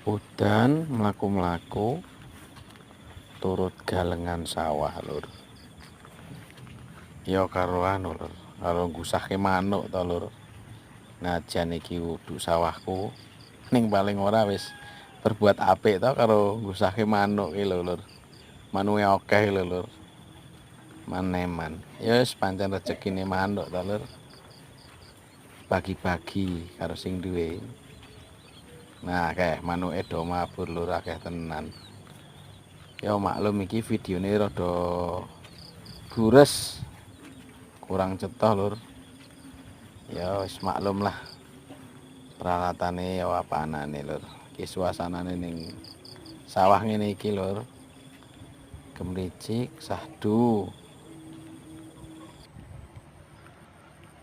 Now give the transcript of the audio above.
Udan mlaku-mlaku turut galengan sawah lur. Ya karo anu lur, karo ngusahke manuk to lur. Najan iki uduk sawahku ning paling ora wis berbuat apik to karo ngusahke manuk ki lho lur. Manuke akeh lho lur. Maneman. Ya wis pancen rezekine manuk to lur. Bagi-bagi karo sing duwe. Nah, akeh manuke do mabur lur, akeh tenan. Ya maklum iki videone rada gures. Kurang cetha lur. Ya wis maklum lah. Peralatane ya apanane lur. Iki suasanane ning sawah ngene iki lur. Gemricik, sahdu.